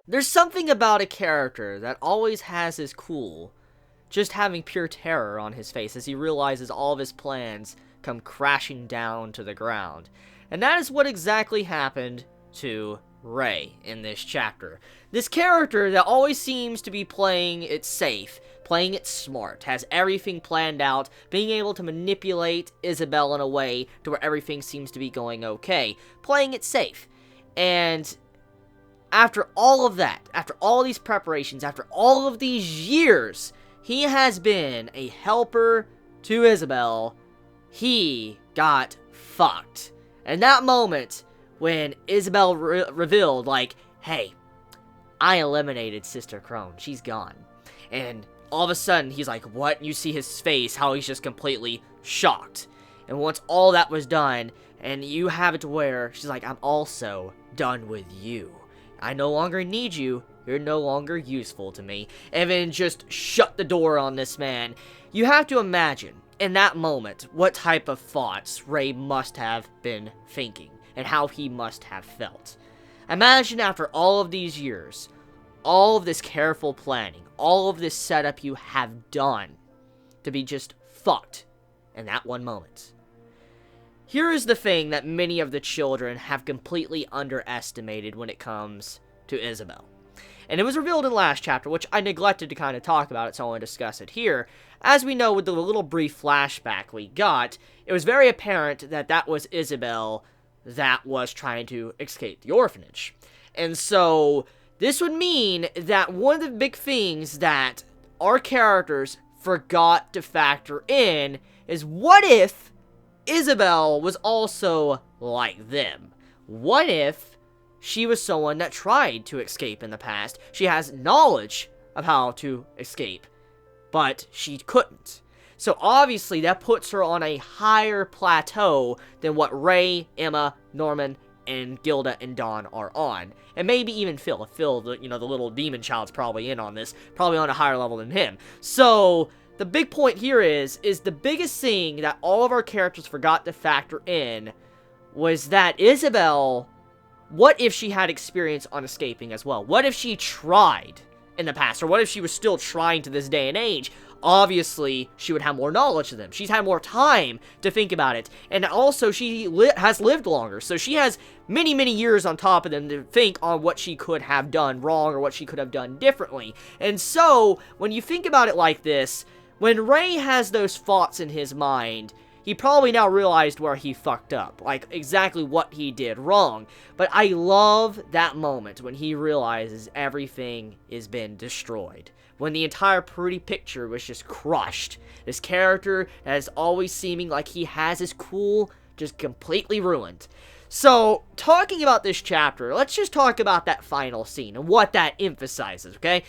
There's something about a character that always has his cool, just having pure terror on his face as he realizes all of his plans come crashing down to the ground. And that is what exactly happened to Rei in this chapter. This character that always seems to be playing it safe, playing it smart, has everything planned out, being able to manipulate Isabelle in a way to where everything seems to be going okay, playing it safe. And after all of that, after all these preparations, after all of these years, he has been a helper to Isabelle. He got fucked. And that moment when Isabelle revealed, like, hey, I eliminated Sister Crone. She's gone. And all of a sudden, he's like, what? And you see his face, how he's just completely shocked. And once all that was done, and you have it to where she's like, I'm also done with you. I no longer need you. You're no longer useful to me. And then just shut the door on this man. You have to imagine, in that moment, what type of thoughts Rei must have been thinking. And how he must have felt. Imagine after all of these years, all of this careful planning, all of this setup you have done, to be just fucked in that one moment. Here is the thing that many of the children have completely underestimated when it comes to Isabelle. And it was revealed in the last chapter, which I neglected to kind of talk about it, so I want to discuss it here. As we know, with the little brief flashback we got, it was very apparent that that was Isabelle that was trying to escape the orphanage. And so, this would mean that one of the big things that our characters forgot to factor in is, what if Isabelle was also like them? What if she was someone that tried to escape in the past? She has knowledge of how to escape, but she couldn't. So obviously that puts her on a higher plateau than what Rei, Emma, Norman, and Gilda and Dawn are on. And maybe even Phil. Phil, the little demon child's probably in on this. Probably on a higher level than him. So the big point here is the biggest thing that all of our characters forgot to factor in was that Isabelle, what if she had experience on escaping as well? What if she tried in the past? Or what if she was still trying to this day and age? Obviously, she would have more knowledge of them. She's had more time to think about it. And also, she has lived longer. So she has many, many years on top of them to think on what she could have done wrong or what she could have done differently. And so, when you think about it like this, when Rei has those thoughts in his mind, he probably now realized where he fucked up. Like, exactly what he did wrong. But I love that moment when he realizes everything has been destroyed. When the entire pretty picture was just crushed. This character that is always seeming like he has his cool, just completely ruined. So, talking about this chapter, let's just talk about that final scene and what that emphasizes, okay?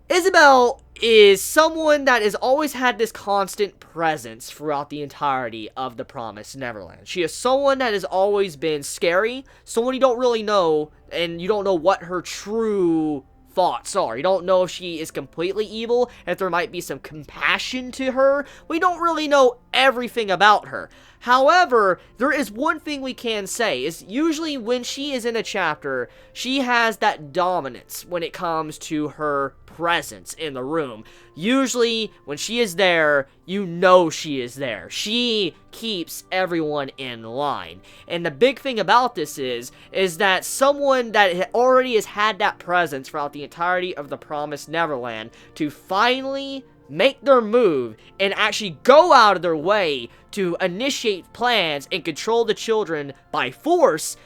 Isabelle is someone that has always had this constant presence throughout the entirety of The Promised Neverland. She is someone that has always been scary, someone you don't really know, and you don't know what her true thoughts are. You don't know if she is completely evil, if there might be some compassion to her. We don't really know everything about her. However, there is one thing we can say, is usually when she is in a chapter, she has that dominance when it comes to her presence in the room. Usually, when she is there, you know she is there. She keeps everyone in line. And the big thing about this is that someone that already has had that presence throughout the entirety of The Promised Neverland to finally make their move and actually go out of their way to initiate plans and control the children by force,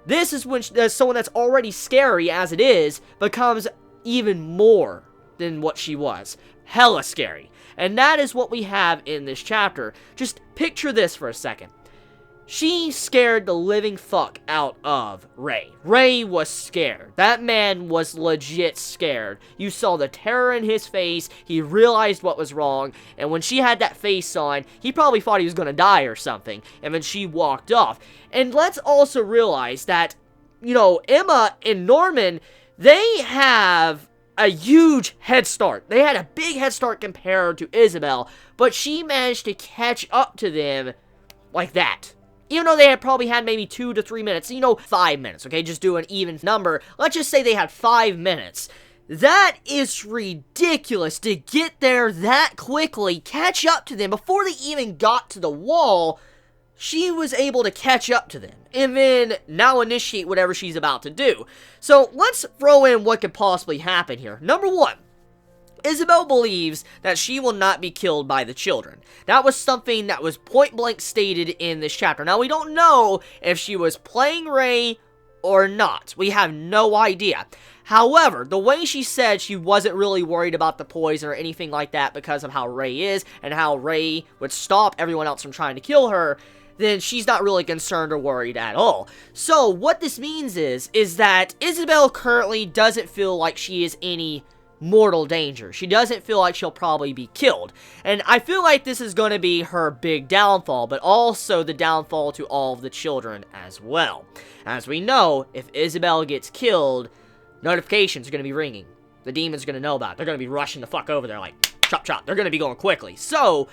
this is when someone that's already scary as it is becomes even more than what she was. Hella scary. And that is what we have in this chapter. Just picture this for a second. She scared the living fuck out of Rei. Rei was scared. That man was legit scared. You saw the terror in his face. He realized what was wrong. And when she had that face on, he probably thought he was going to die or something. And then she walked off. And let's also realize that, Emma and Norman, they have a huge head start. They had a big head start compared to Isabelle. But she managed to catch up to them like that. Even though they had probably had maybe 2 to 3 minutes, 5 minutes, okay? Just do an even number. Let's just say they had 5 minutes. That is ridiculous to get there that quickly, catch up to them. Before they even got to the wall, she was able to catch up to them. And then now initiate whatever she's about to do. So let's throw in what could possibly happen here. Number 1. Isabel believes that she will not be killed by the children. That was something that was point blank stated in this chapter. Now, we don't know if she was playing Ray or not. We have no idea. However, the way she said she wasn't really worried about the poison or anything like that because of how Ray is and how Ray would stop everyone else from trying to kill her, then she's not really concerned or worried at all. So, what this means is that Isabel currently doesn't feel like she is any mortal danger. She doesn't feel like she'll probably be killed. And I feel like this is going to be her big downfall, but also the downfall to all of the children as well. As we know, if Isabel gets killed, notifications are going to be ringing. The demons are going to know about it. They're going to be rushing the fuck over there like, chop chop. They're going to be going quickly. So,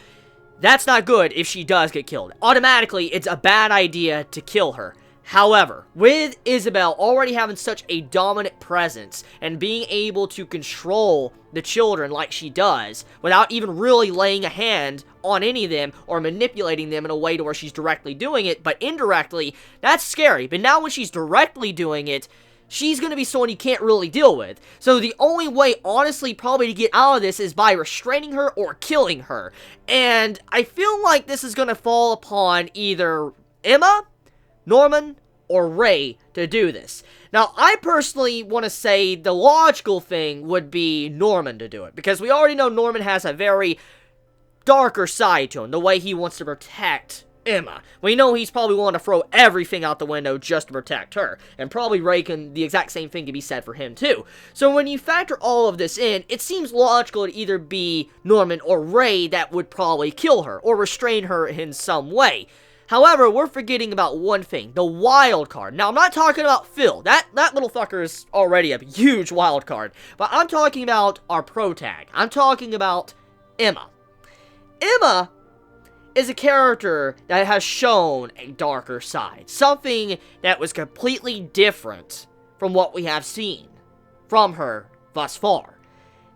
that's not good if she does get killed. Automatically, it's a bad idea to kill her. However, with Isabel already having such a dominant presence and being able to control the children like she does without even really laying a hand on any of them or manipulating them in a way to where she's directly doing it, but indirectly, that's scary. But now when she's directly doing it, she's going to be someone you can't really deal with. So the only way, honestly, probably to get out of this is by restraining her or killing her. And I feel like this is going to fall upon either Emma, Norman, or Ray to do this. Now, I personally want to say the logical thing would be Norman to do it, because we already know Norman has a very darker side to him, the way he wants to protect Emma. We know he's probably willing to throw everything out the window just to protect her, and probably Ray can, the exact same thing can be said for him too. So when you factor all of this in, it seems logical to either be Norman or Ray that would probably kill her, or restrain her in some way. However, we're forgetting about one thing, the wild card. Now, I'm not talking about Phil. That little fucker is already a huge wild card. But I'm talking about our pro tag. I'm talking about Emma. Emma is a character that has shown a darker side. Something that was completely different from what we have seen from her thus far.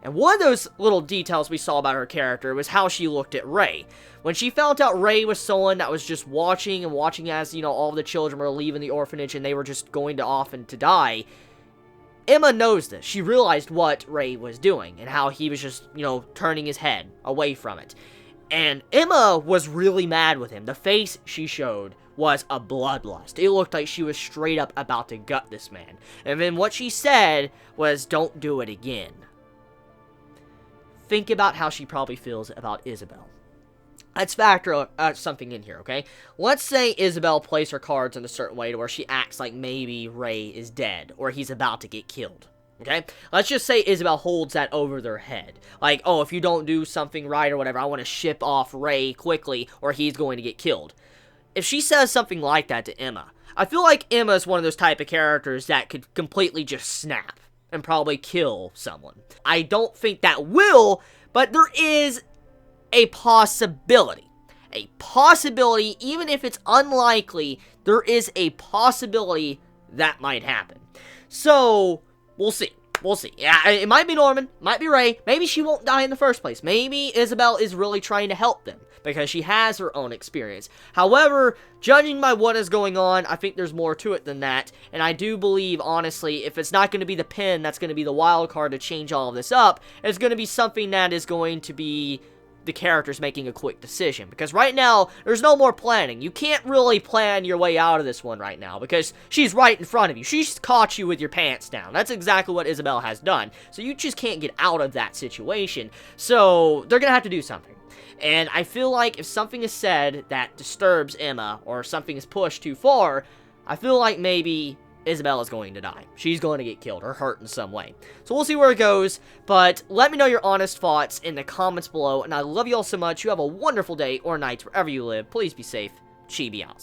And one of those little details we saw about her character was how she looked at Ray. When she found out Ray was someone that was just watching as, all the children were leaving the orphanage and they were just going to off and to die, Emma knows this. She realized what Ray was doing and how he was just, turning his head away from it. And Emma was really mad with him. The face she showed was a bloodlust. It looked like she was straight up about to gut this man. And then what she said was, "Don't do it again." Think about how she probably feels about Isabel. Let's factor something in here, okay? Let's say Isabel plays her cards in a certain way to where she acts like maybe Ray is dead or he's about to get killed, okay? Let's just say Isabel holds that over their head. Like, oh, if you don't do something right or whatever, I want to ship off Ray quickly or he's going to get killed. If she says something like that to Emma, I feel like Emma is one of those type of characters that could completely just snap and probably kill someone. I don't think that will, but there is a possibility. A possibility, even if it's unlikely, there is a possibility that might happen. So, we'll see. We'll see. Yeah, it might be Norman, might be Ray, maybe she won't die in the first place. Maybe Isabel is really trying to help them, because she has her own experience. However, judging by what is going on, I think there's more to it than that, and I do believe, honestly, if it's not going to be the pin that's going to be the wild card to change all of this up, it's going to be something that is going to be the characters making a quick decision, because right now, there's no more planning. You can't really plan your way out of this one right now, because she's right in front of you. She's caught you with your pants down. That's exactly what Isabel has done, so you just can't get out of that situation, so they're gonna have to do something. And I feel like if something is said that disturbs Emma, or something is pushed too far, I feel like maybe Isabel is going to die. She's going to get killed or hurt in some way. So we'll see where it goes, but let me know your honest thoughts in the comments below, and I love you all so much. You have a wonderful day or night wherever you live. Please be safe. Chibi out.